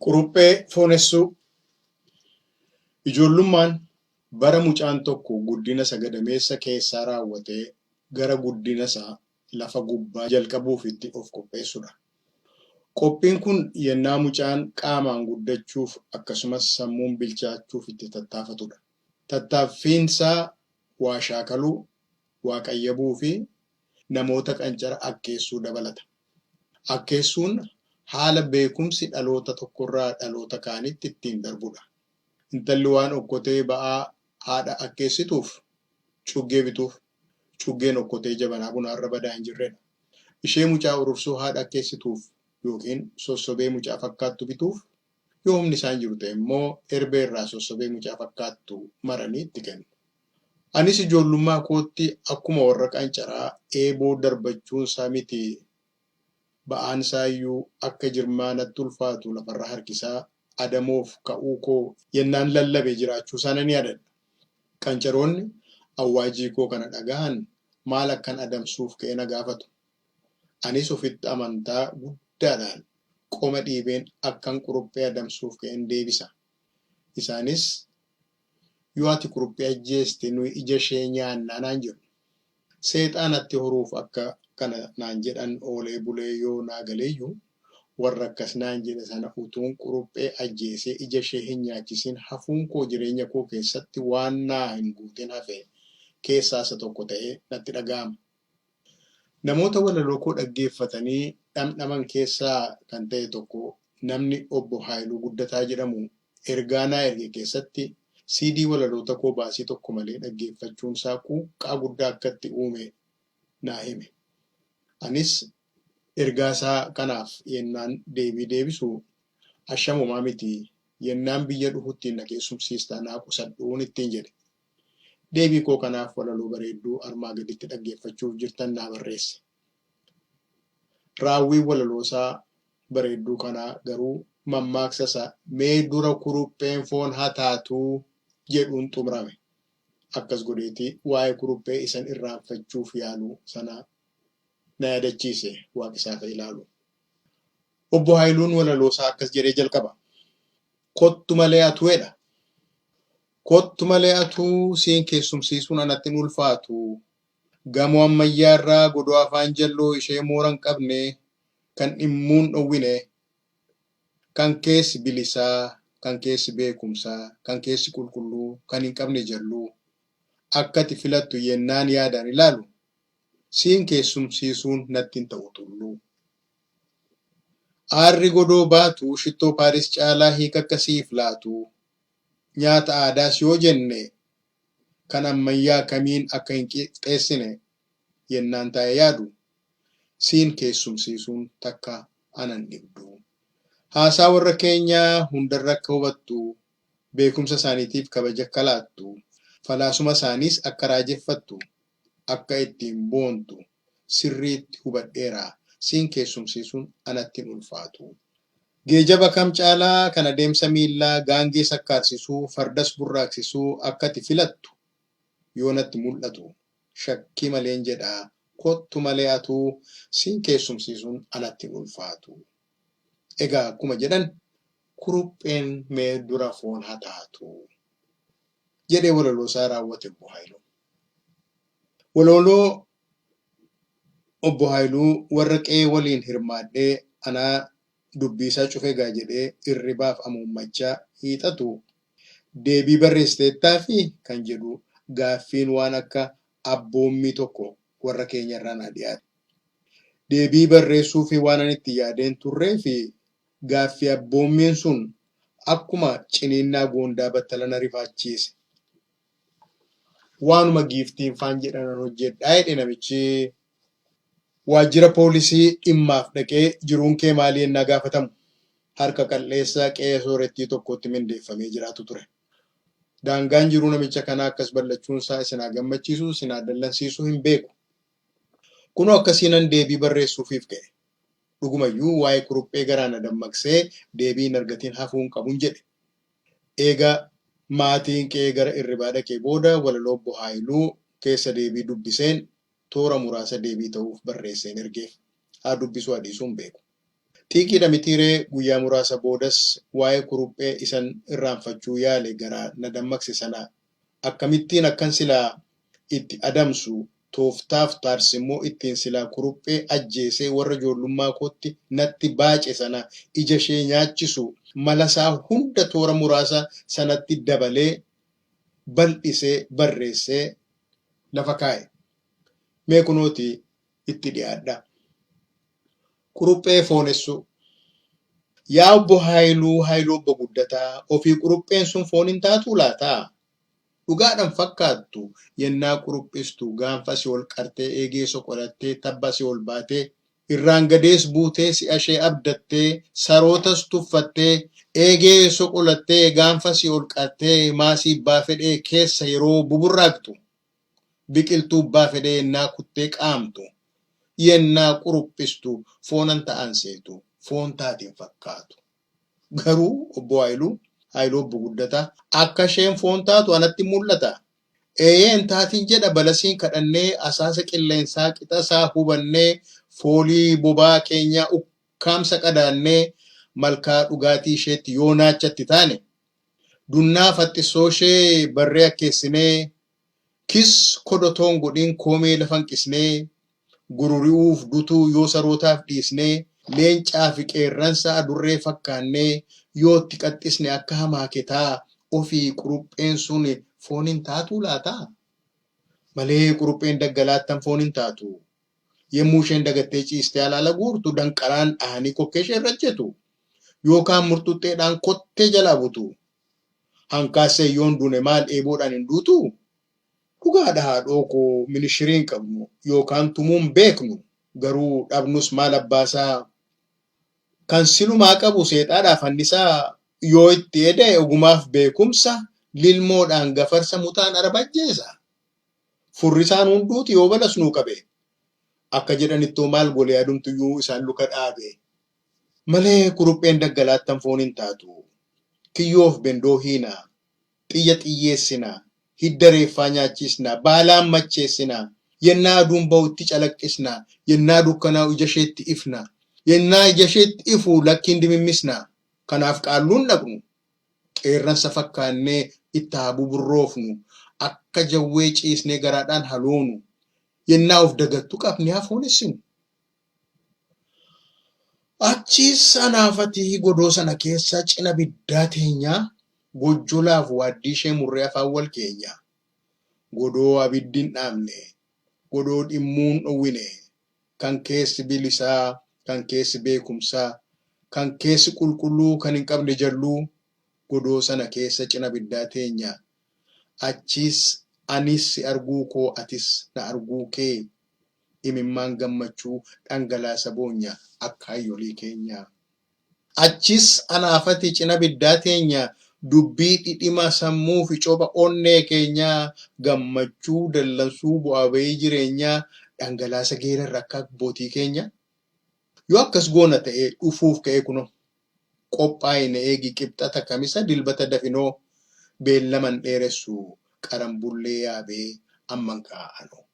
Quruphee foonessuu. Ijoollummaan bara mucaan tokko guddina sagadameessa keessaa raawwatee gara guddina isaa lafa gubbaa jalqabuuf itti of qopheessudha. Qophiin kun yennaa mucaan qaamaan guddachuuf akkasumas sammuun bilchaachuuf itti tattaafatudha. Tattaaffiinsaa waa shaakaluu, waa qayyabuu fi namoota qancara akkeessuu dabalata. Akkeessuun haala beekumsi dhaloota tokkorraa dhaloota kaanitti ittiin darbudha. Intalli waan okkotee ba'aa haadha akkeessituuf cuggee bituuf. Cuggeen okkotee jabanaa bunaarra badaa hin jirredha. Ishee mucaa urursuu haadha akkeessituuf yookiin sossobee mucaa fakkaattu bituuf yoo humni isaan jiru ta'e immoo erbee irraa sossobee mucaa fakkaattu maranii itti kennu. Anis ijoollummaa kootti akkuma warra qancaraa eeboo darbachuunsaa miti ba'aan isaayyuu akka jirmaanatti ulfaatu lafarra harkisaa adamoof ka'uu koo yennaan lallabee jiraachuu sana ni yaadadha. Qancaroonni awwaajii koo kana dhagahan maal akkan adamsuuf ka'e na gaafatu. Anis ofitti amantaa guddaadhaan qoma dhiibeen akkan quruphee adamsuuf ka'een deebisa. Isaanis yoo ati quruphee ajjeeste nuyi ija ishee nyaannaa naan jedhu. Seexaanatti horuuf akka kana naan jedhan oolee bulee yoo naa galeeyyuu warra akkas naan jedhe sana utuun quruphee ajjeesee ija ishee hin nyaachisin hafuun koo jireenya koo keessatti waan naa hin guutin hafe keessaa isa tokko ta'ee natti dhaga'ama. Namoota walaloo koo dhaggeeffatanii dhamdhaman keessaa kan ta'e tokko namni obbo Haayiluu Guddataa jedhamu ergaa naa erge keessatti CD walaloota koo baasii tokko malee dhaggeeffachuun isaa quuqqaa guddaa akkatti uume naa hime. Anis ergaa isaa kanaaf yennaan deebii deebisu ashamumaa miti yennaan biyya dhufutti na keessumsiistaa naa qusadhuun ittiin jedhe. Deebii koo kanaaf walaloo bareedduu armaa gaditti dhaggeeffachuuf jirtan naa barreesse. Raawwiin walaloosaa bareedduu kanaa garuu mammaaksa isaa mee dura kurupheen foon hataatuu jedhuun xumurame. Akkas godheetii waa'ee kuruphee isan irraanfachuuf yaaluu sanaa na yaadachiise waaqisaaf ilaalu. Obbo Haayiluun walaloosaa akkas jedhee jalqaba. Kottu malee atuedha. Kottu malee atuu siin keessumsiisuun anatti hin ulfaatu. Gamoo ammayyaarraa godoo afaan jalloo ishee moora hin qabne kan dhimmuun dhowwine. Kan keessi bilisaa, kan keessi beekumsaa, kan keessi qulqulluu, kan hin qabne jalluu. Akkati filattu yennaan yaadaan ilaalu. Siin keessumsiisuun natti hin ta'u tulluu. Aarri godoo baatu shittoo Paaris caalaa hiika akkasiif laatu. Nyaata aadaas yoo jenne kan ammayyaa kamiin akka hin qixxeessine yennaan taa'ee yaadu siin keessumsiisuun takka anan dhibdu. Haasaa warra keenyaa hundarra akka hubattu beekumsa isaaniitiif kabaja akka laattu falaasuma isaaniis akka raajeffattu akka ittiin boontu sirriitti hubadheeraa siin keessumsiisuun anatti hin ulfaatu. Geejaba kam caalaa kan adeemsa miillaa gaangee sakkaarsisuu fardas burraaqsisuu akkati filattu yoo natti mul'atu shakkii maleen jedhaa kottu malee atuu siin keessumsiisuun anatti hin ulfaatu. Egaa akkuma jedhan kurupheen mee dura foon hataatu jedhee walaloosaa raawwate obbo Haayiluu. Walaloo obbo Haayiluu warra qe'ee waliin hirmaadhee anaa dubbisaa cufee gaa jedhee irribaaf amuummachaa hiixatu deebii barreessiteettaa fi kan jedhu gaaffiin waan akka abboommii tokko warra keenyarraa naa dhiyaate. Deebii barreessuu fi waan ani itti yaadeen turree fi gaaffii abboommiin sun akkuma ciniinnaa goondaa battalana rifaachiise. Waanuma giiftiin faan jedhanan hojjedhaa jedhe namichi waajjira poolisii dhimmaaf dhaqee jiruun kee maalii ennaa gaafatamu harka qal'eessaa qe'ee soorettii tokkotti mindeeffamee jiraatu ture. Daangaan jiruu namicha kanaa akkas ballachuunsaa isinaa gammachiisuu isinaa dallansiisuu hin beeku. Kunoo akkasiinan deebii barreessuufiif ka'e. Dhugumayyuu waa'ee kuruphee garaan na dammaqsee deebii hin argatiin hafuun qabuun jedhe. Eegaa maatiin qe'ee gara irribaa dhaqee booda walaloo obbo Haayiluu keessa deebii dubbiseen toora muraasa deebii ta'uuf barreesseen ergeef. Haa dubbisuu adiisuun beeku. Xiiqiidha mitiiree guyyaa muraasa boodas waa'ee kuruphee isan irraanfachuu yaale garaa na dammaqse sana akkamittiin akkan silaa itti adamsu tooftaaf taarsimmoo ittiin silaa kuruphee ajjeesee warra ijoollummaa kootti natti baace sana ija ishee nyaachisu malasaa hunda toora muraasa sanatti dabalee bal'isee barreessee lafa kaa'e. Mee kunooti itti dhiyaadha. Kuruphee foonessuu. Yaa obbo Haayiluu obbo Guddataa, ofii kurupheen sun foon hin taatuu laataa? Dhugaadhaan fakkaattu yennaa kuruphistu gaanfa si ol qartee eegee soqolattee tabba si ol baatee irraan gadees buutee si'a ishee abdattee sarootas tuffattee eegee soqolattee gaanfa si ol qartee maasii abbaa fedhee keessa yeroo buburraaqxu biqiltuu abbaa fedhee yennaa kuttee qaamtu yennaa kuruphistu foonan ta'an seetu foon taatiin fakkaatu. Garuu obbo Haayiluu obbo Guddataa akka isheen foon taatu anatti mul'ata. Eeyyeen taatiin jedha balasiin kadhannee asaasa qilleensaa qixasaa hubannee foolii bobaa keenyaa ukkaamsa qadaannee malkaa dhugaatii isheetti yoo naachatti taane dunnaa fattisoo ishee barree akkeessinee kis kodotoon godhiin koomee lafan qisnee gururi'uuf dutuu yoo sarootaaf dhiisnee leencaa fi qeerransa adurree fakkaannee yootti qaxxisne akka hamaaketaa ofii kurupheen sun foon hin taatuu laataa? Malee kurupheen daggalaattan foon hin taatu. Yemmuu isheen dagattee ciistee alaala guurtu danqaraan dhahanii kokkee ishee irra jetu yookaan murtuxxeedhaan kottee jalaa butu. Hankaasee yoon duune maal eeboodhaan hin duutu? Dhugaadha haadhoo koo minishiriin qabnu yookaan tumuun beeknu garuu dhabnus maal abbaasaa kan silumaa qabu seexaadhaaf hannisaa yoo itti eda'e ogumaaf beekumsa lilmoodhaan gafarsa mutaan arbajjeesa. Furrisaan hunduuti yoo balas nuu qabe akka jedhanittoo maal golee adumtuyyuu isaan luka dhaabe. Malee kurupheen daggalaattan foon hin taatu. Kiyyoof bendoo hiinaa, xiyya xiyyeessinaa, hidda reeffaa nyaachisnaa, baalaan macheessinaa, yennaa aduun ba'utti calaqqisnaa, yennaa dukkanaa ija isheetti ifnaa, yennaa ija isheetti ifu lakkiin dimimmisnaa. Kanaaf qaalluun dhaqnu qeerransa fakkaannee itti haa buburroofnu akka jawwee ciisnee garaadhaan haloonu yennaa of dagattu qabnee haa foonessinu. Achiis anaafatii godoo sana keessa cina biddaa teenyaa gojjolaaf waaddii ishee murree afaan wal keenyaa. Godoo abiddi hin dhaamne, godoo dhimmuun dhowwine, kan keessi bilisaa, kan keessi beekumsaa, kan keessi qulqulluu kan hin qabne jalluu godoo sana keessa cina biddaa teenyaa. Achiis anis si arguu koo atis na arguu kee imimmaan gammachuu dhangalaasa boonya akka hayyolii keenyaa. Achis anaafati cina biddaa teenyaa dubbii dhidhima sammuu fi copha onnee keenyaa gammachuu dallansuu bu'aa bahii jireenyaa dhangalaasa geerarra akka abbootii keenya. Yoo akkas goona ta'ee dhufuuf ka'ee kuno qophaa'ine eegi qibxata kamisa dilbata dafinoo beellaman dheeressu qarambullee yaabee amman kaa'anoo.